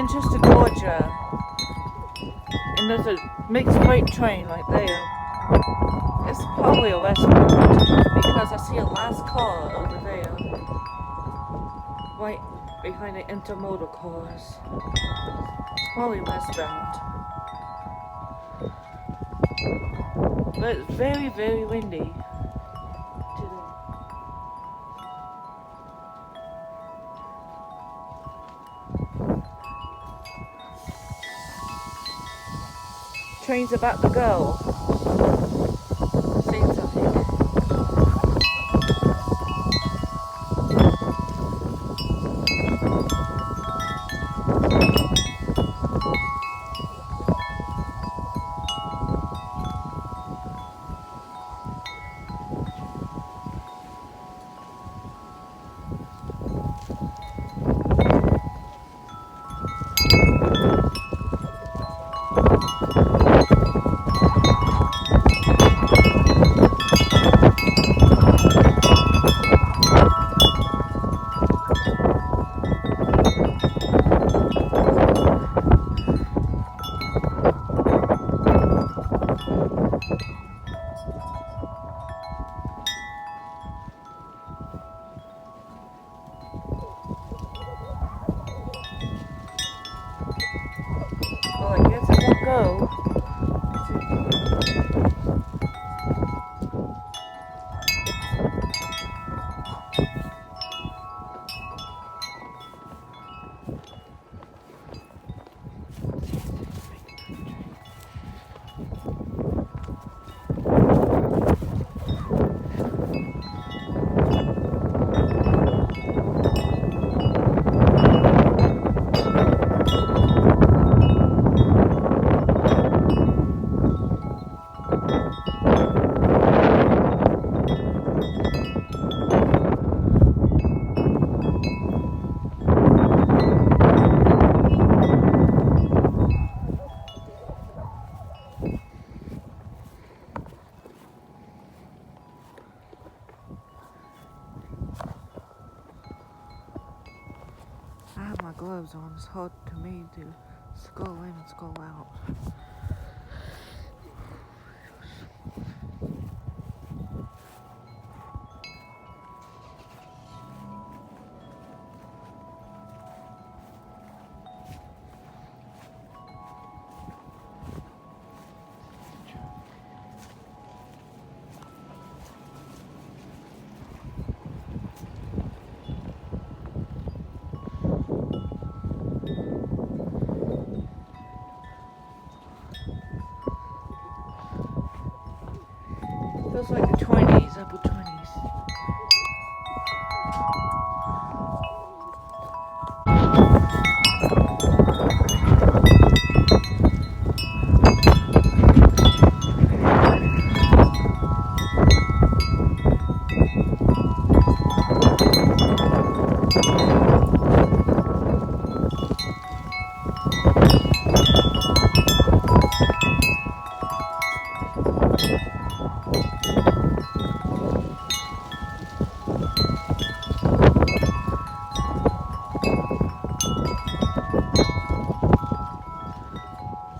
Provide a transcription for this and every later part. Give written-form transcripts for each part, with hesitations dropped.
Manchester, Georgia. And there's a mixed freight train right there. It's probably a restaurant because I see a last car over there. Right behind the intermodal cars. It's probably westbound. But it's very, very windy today. Train's about to go. Seems like. Well, I guess it won't go. I have my gloves on. It's hard to me to scroll in and scroll out. Feels like the 20s, upper 20s.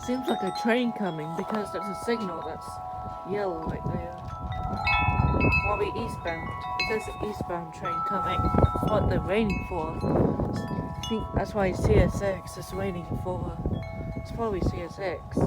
Seems like a train coming because there's a signal that's yellow right there. Probably eastbound. It says eastbound train coming. That's what they're waiting for. I think that's why CSX is waiting for. It's probably CSX.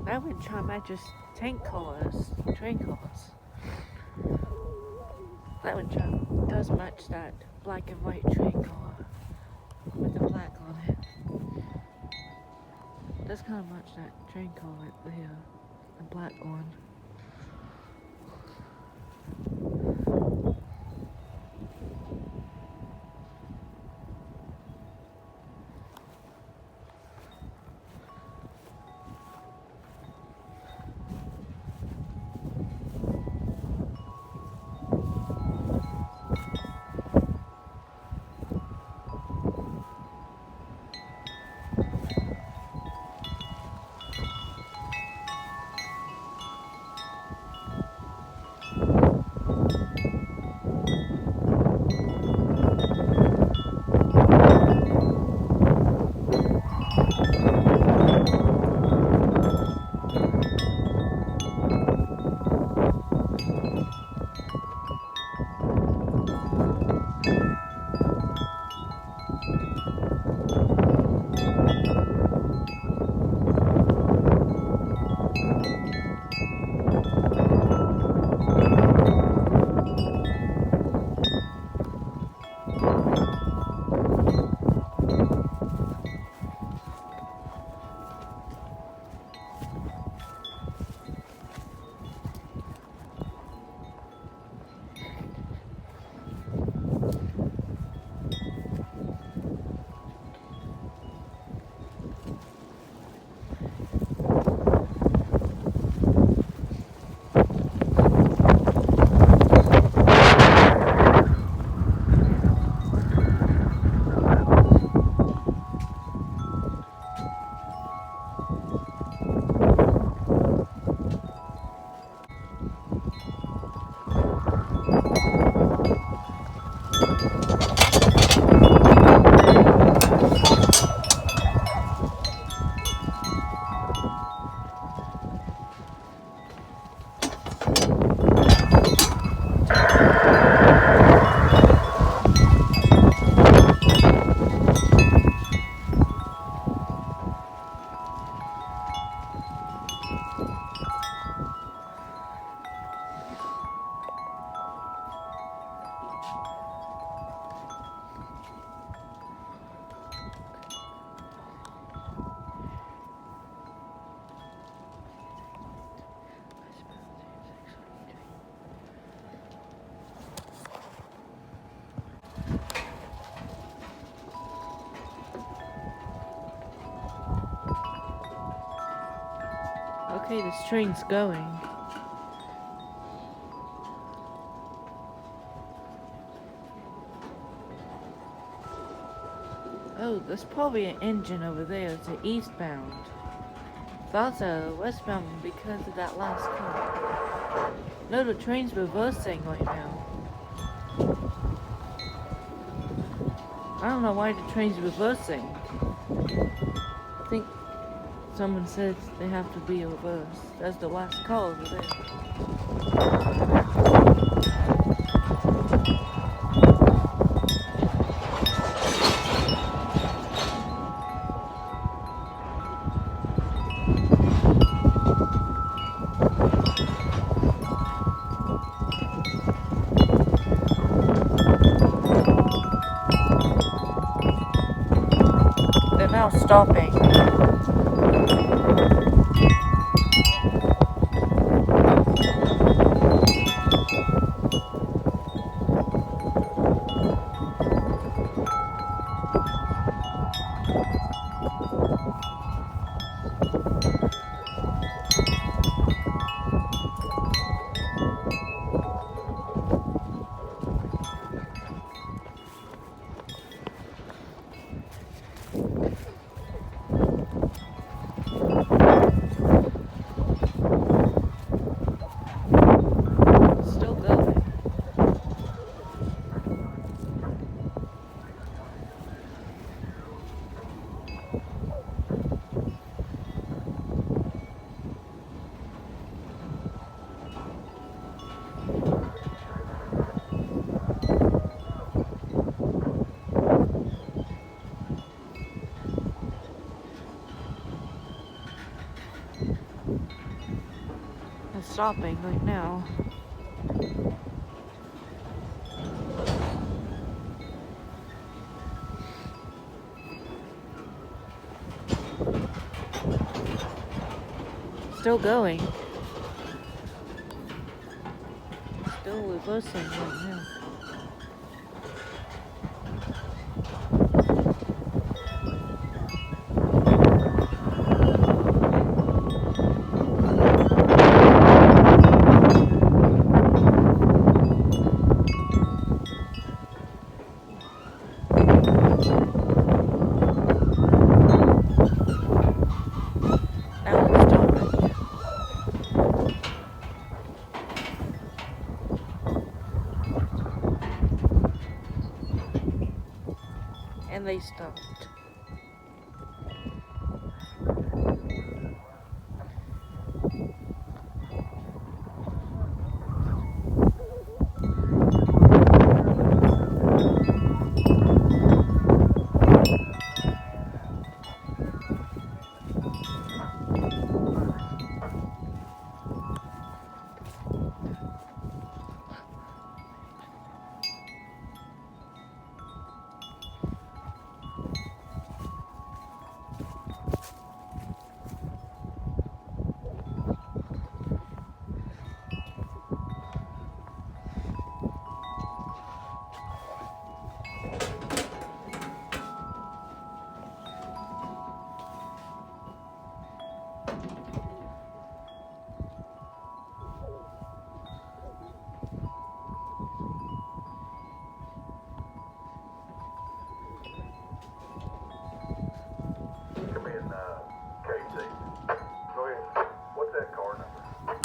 That wind chime matches tank cars, train cars. That wind chime does match that black and white train car with the black on it. Does kind of match that train car right there, the black one. Okay, this train's going. Oh, there's probably an engine over there. It's eastbound. That's a westbound because of that last car. No, the train's reversing right now. I don't know why the train's reversing. I think someone says they have to be reversed. That's the last car over there. They're now stopping. It's stopping right now. Still going. Still reversing right now. Now it's stopping. And they stopped. Come in, KC. Go ahead. What's that car number?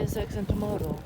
CSX intermodal.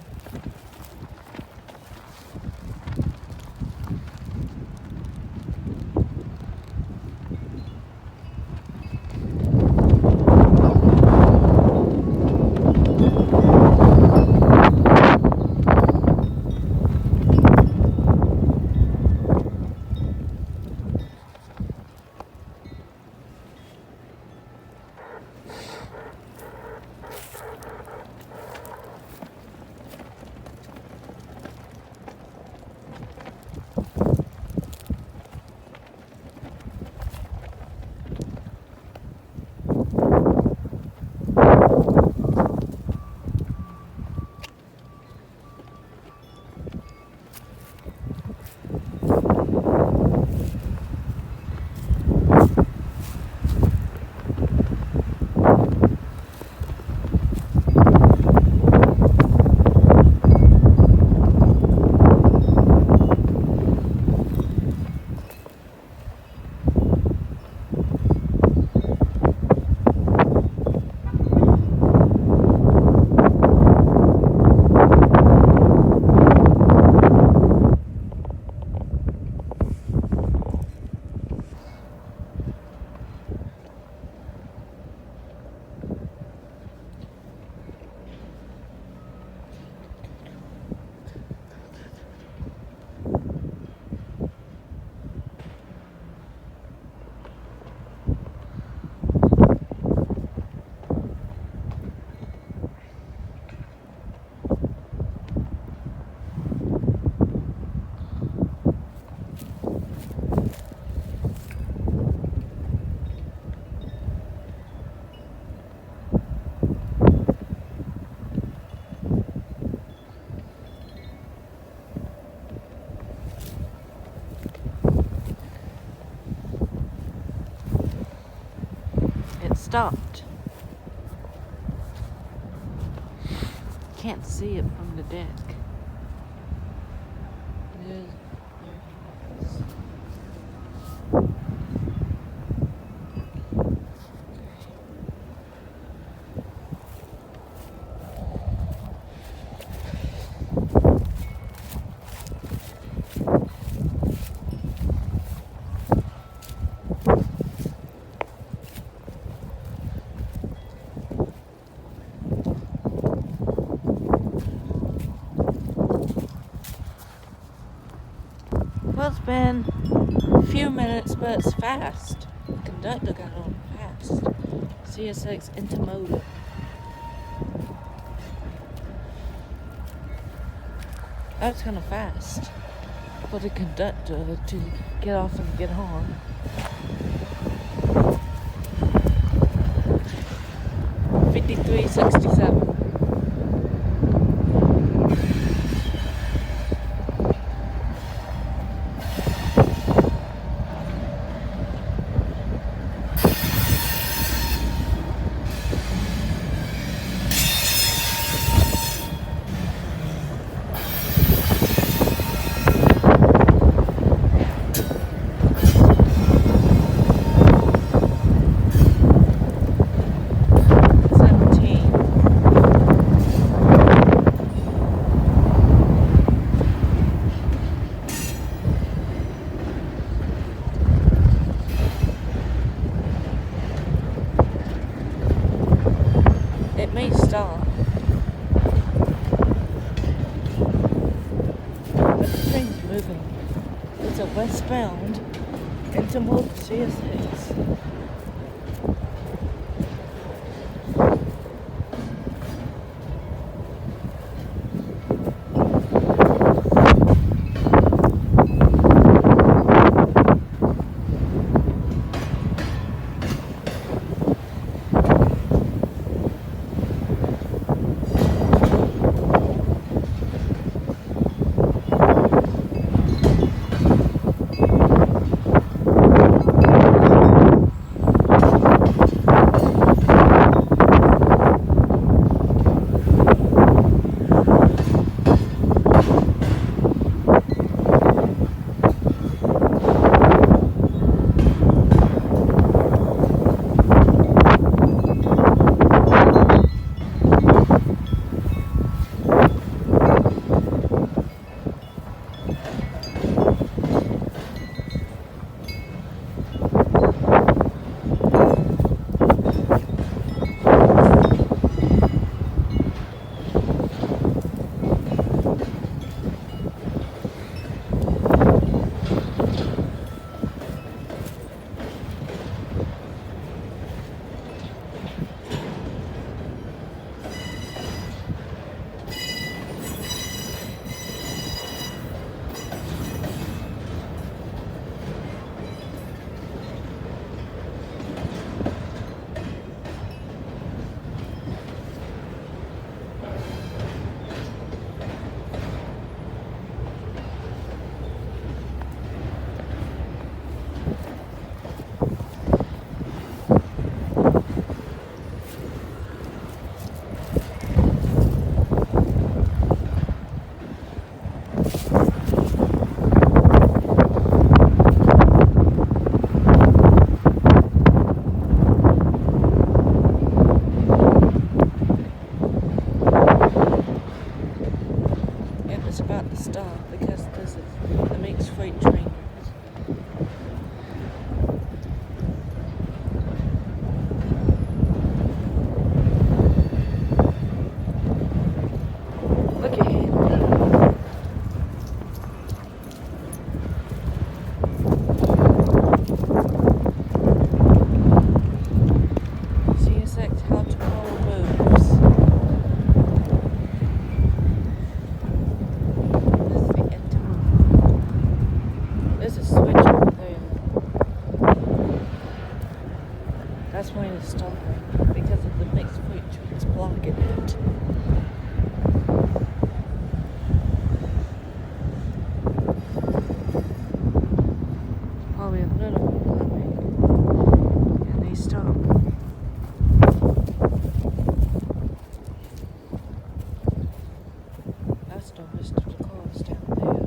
Stopped. Can't see it from the deck. Well, it's been a few minutes, but it's fast. The conductor got on fast. CSX intermodal. That's kind of fast for the conductor to get off and get on. $53.67. It may stop. But the train's moving. It's a westbound intermodal CSX. about to stop because this is the mixed freight train. Look at him. See exactly how tomorrow moves. This is the end tomorrow. There's a switch over there. That's why it's stopping, because of the mixed freight trains blocking it. Probably a little bit coming, and they stop. That's the rest of the cars down there.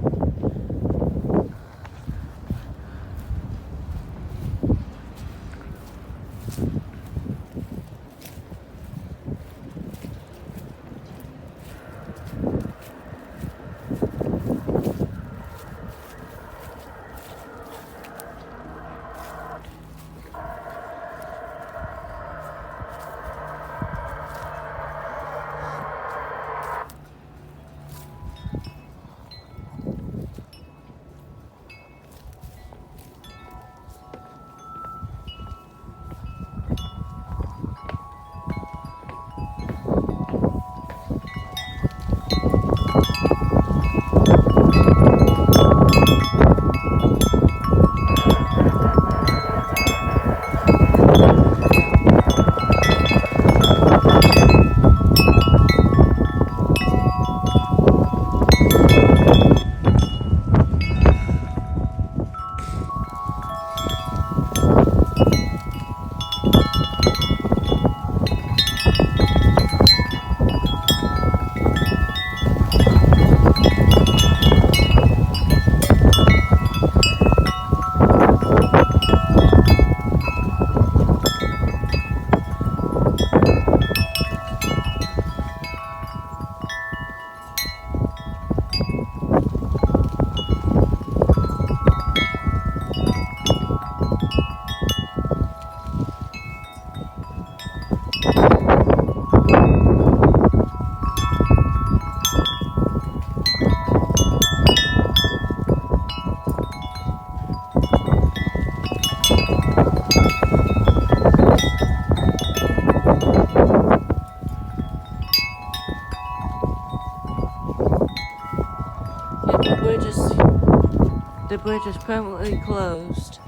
The bridge is permanently closed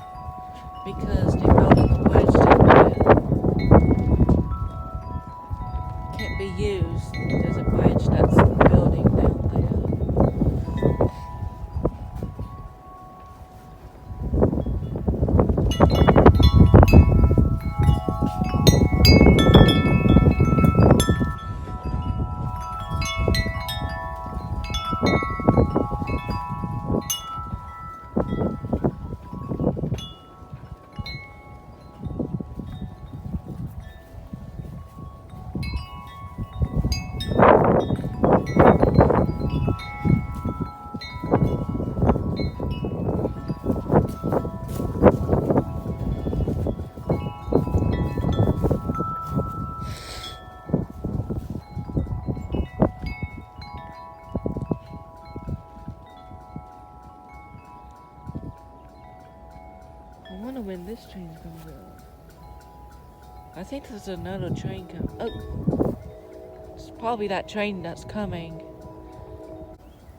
because they built a bridge down there. Can't be used. There's a bridge that's building down there. I wonder when this train's gonna go. I think there's another train coming. Oh, it's probably that train that's coming.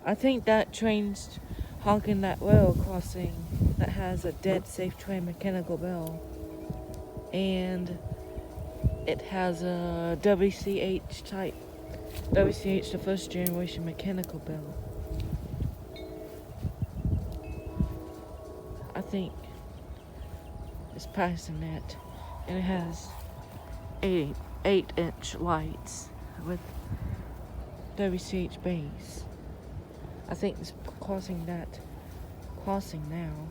I think that train's honking that rail crossing that has a dead safe train mechanical bell. And it has a WCH type. WCH, the first generation mechanical bell. I think it's passing that. And it has 8-inch lights with WCH base. I think it's crossing that crossing now.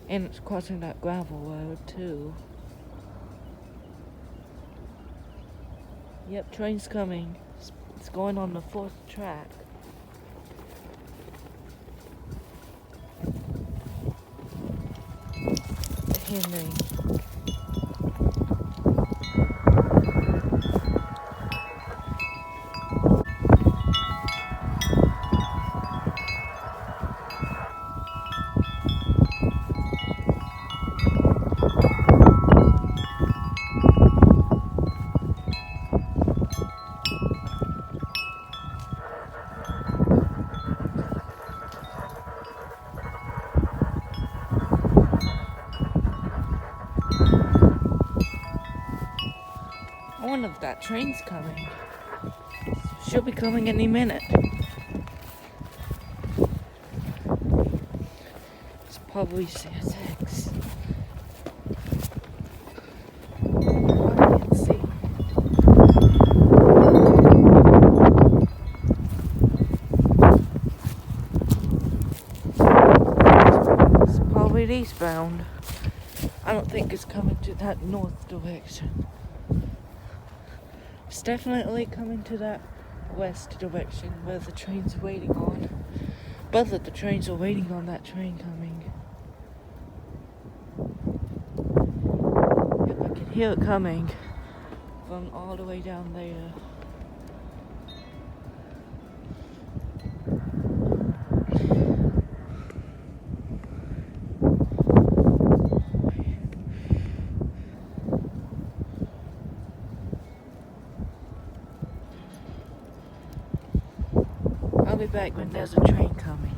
And it's crossing that gravel road too. Yep, train's coming. It's going on the 4th track. McKinley. I wonder if that train's coming. She'll be coming any minute. It's probably 6. I can see. It's probably eastbound. I don't think it's coming to that north direction. It's definitely coming to that west direction where the train's waiting on. Both of the trains are waiting on that train coming. Yep, I can hear it coming from all the way down there. I'll be back when there's a train coming.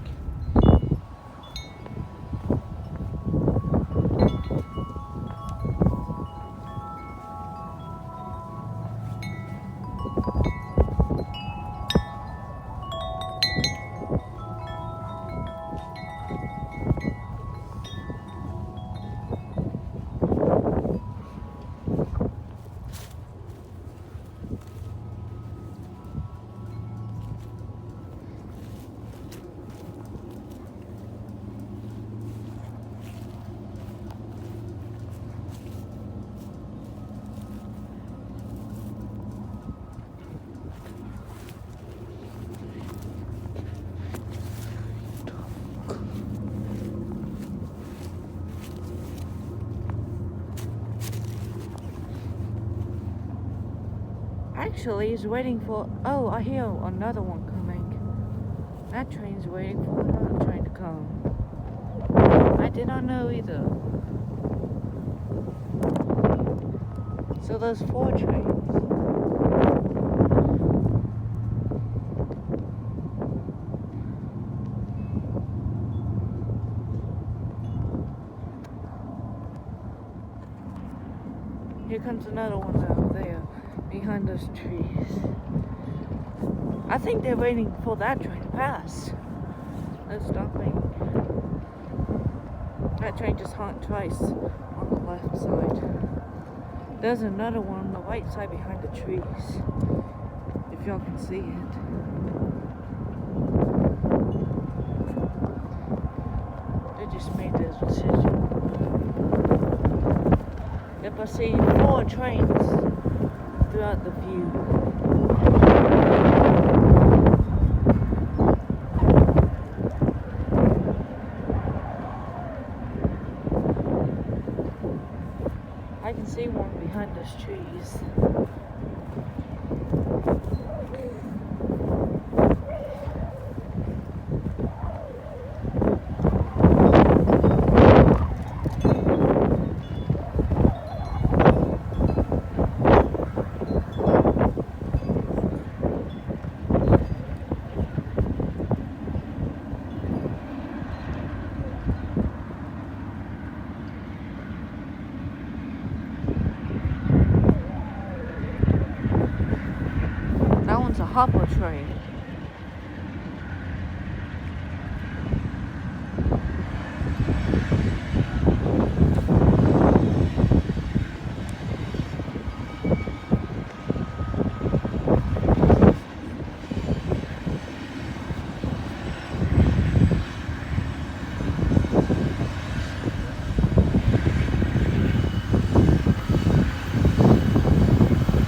Actually, he's waiting for. Oh, I hear another one coming. That train's waiting for another train to come. I did not know either. So there's 4 trains. Here comes another one over there, behind those trees. I think they're waiting for that train to pass. They're stopping. That train just honked twice on the left side. There's another one on the right side behind the trees, if y'all can see it. They just made this decision. Yep, I see 4 trains throughout the view. I can see one behind those trees. That one's a hopper train.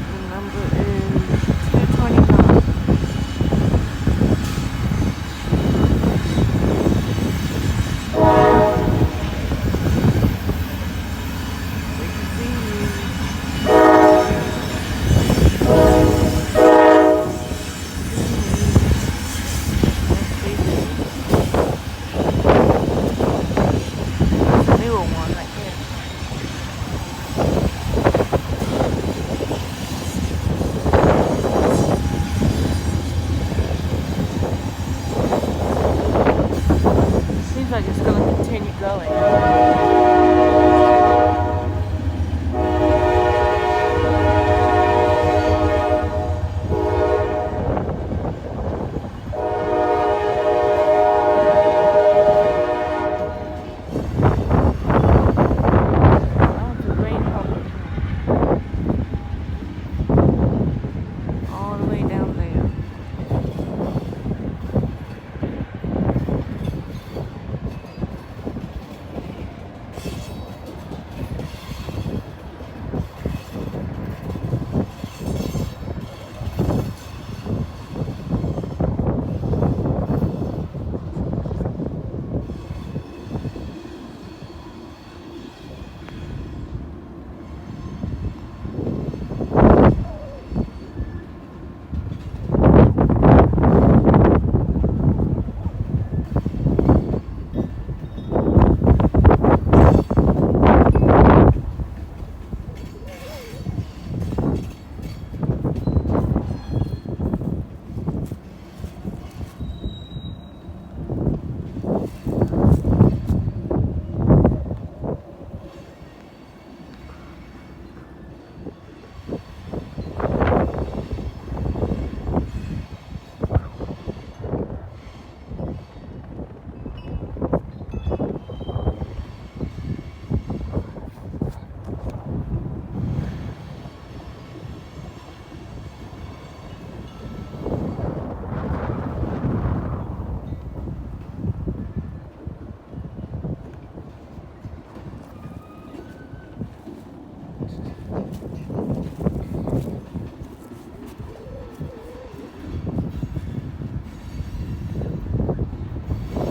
The number is 229.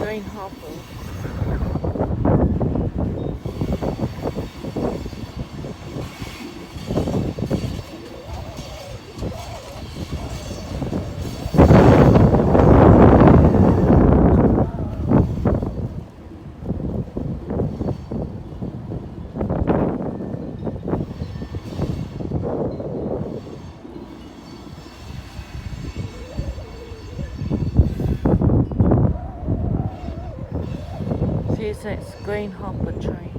grain hopper. See, it says grain hopper train.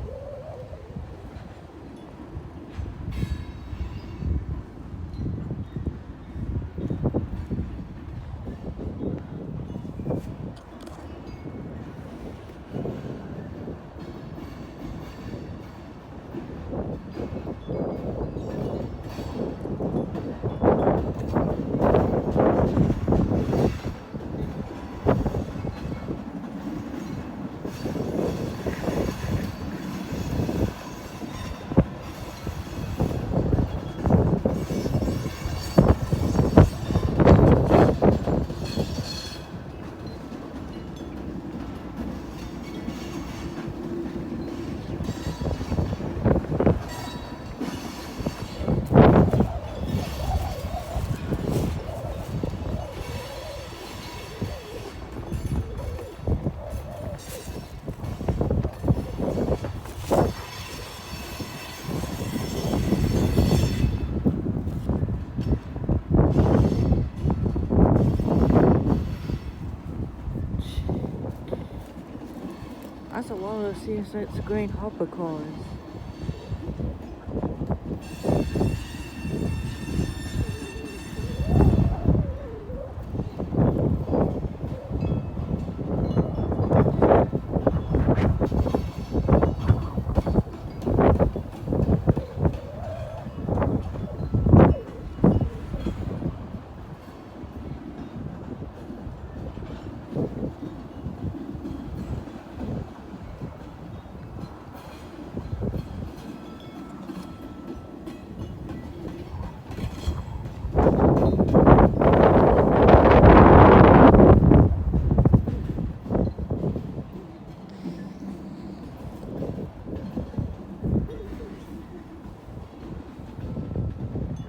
That's a lot of CSX grain hopper cars.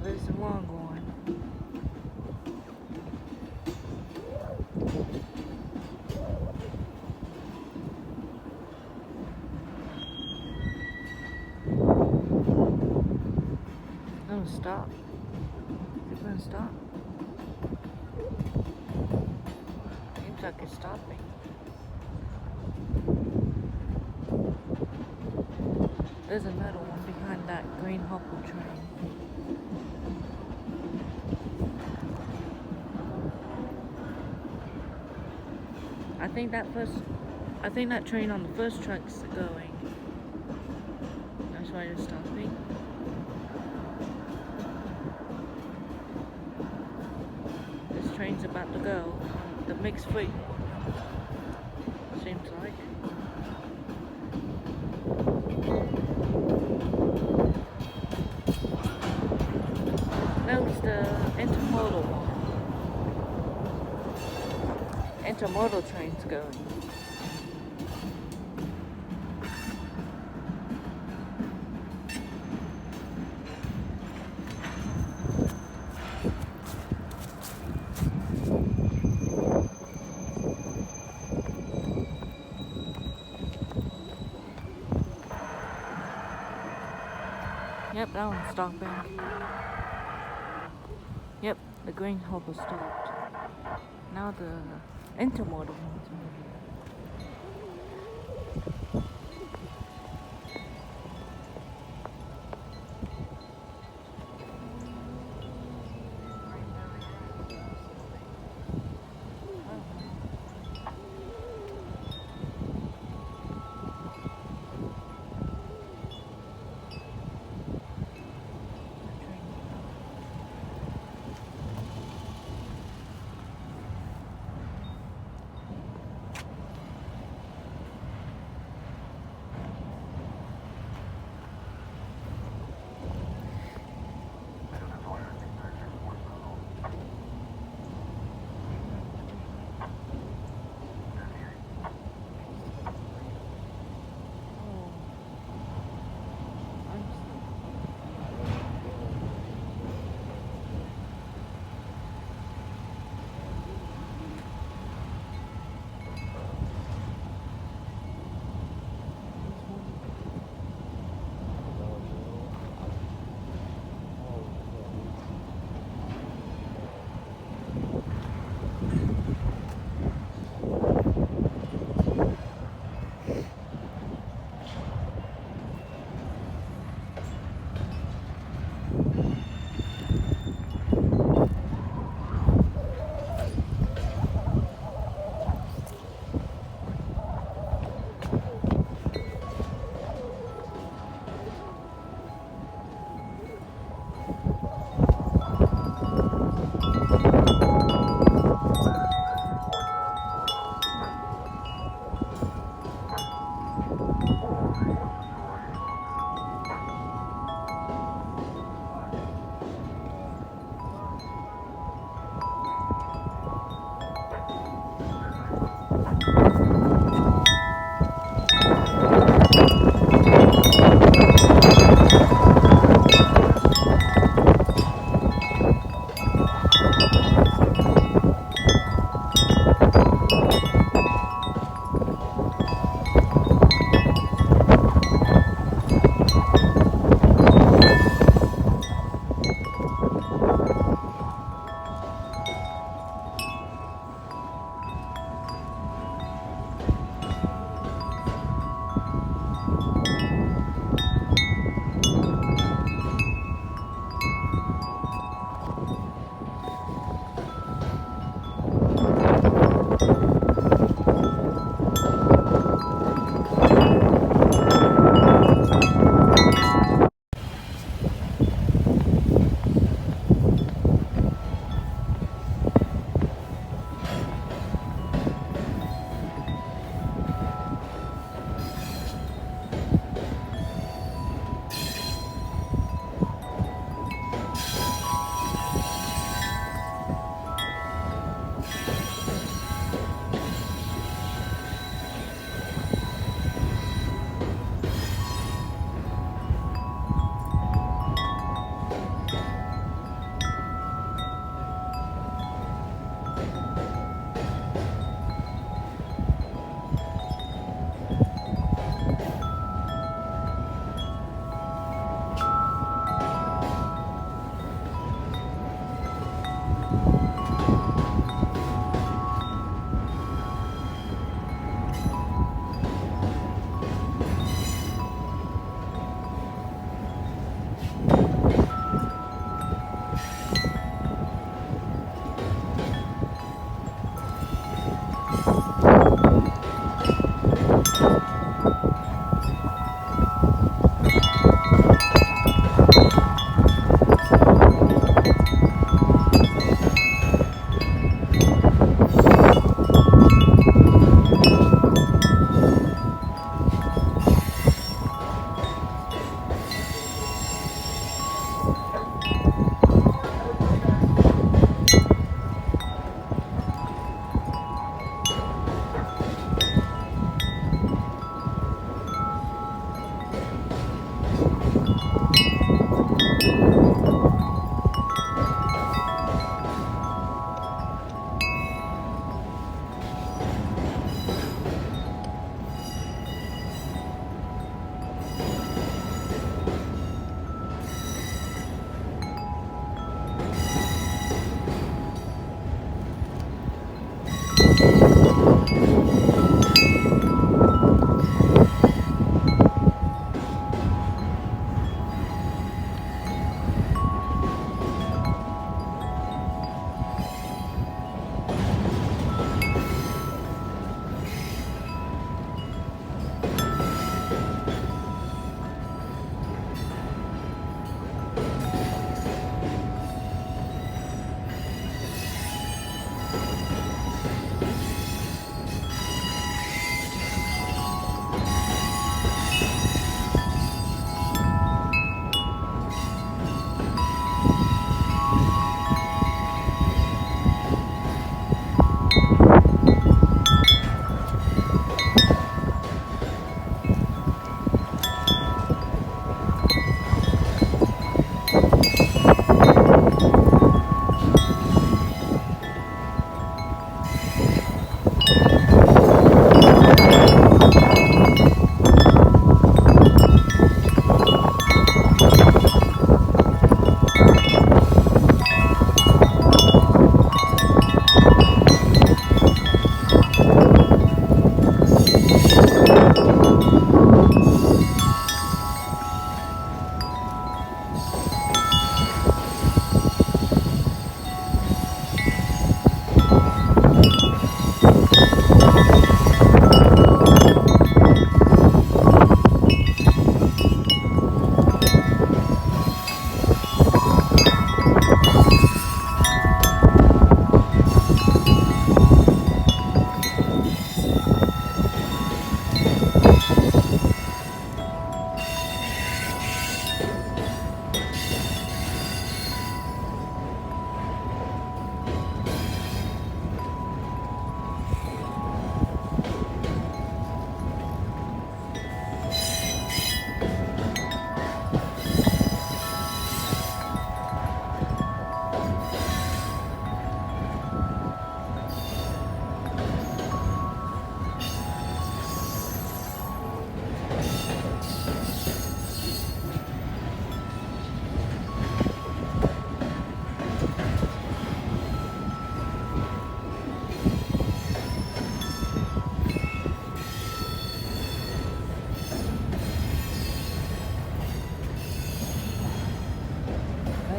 There's the long one. No, stop. Is it gonna stop? Seems like it's stopping. There's another one behind that green hopper train. I think that train on the first track's going. That's why it's stopping. This train's about to go on the mixed fleet. Seems like. No, it's the intermodal one. Intermodal train's going. Yep, that one's stopping. Yep, the green hopper stopped. Now the intermodal one's moving.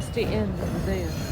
That's the end over there.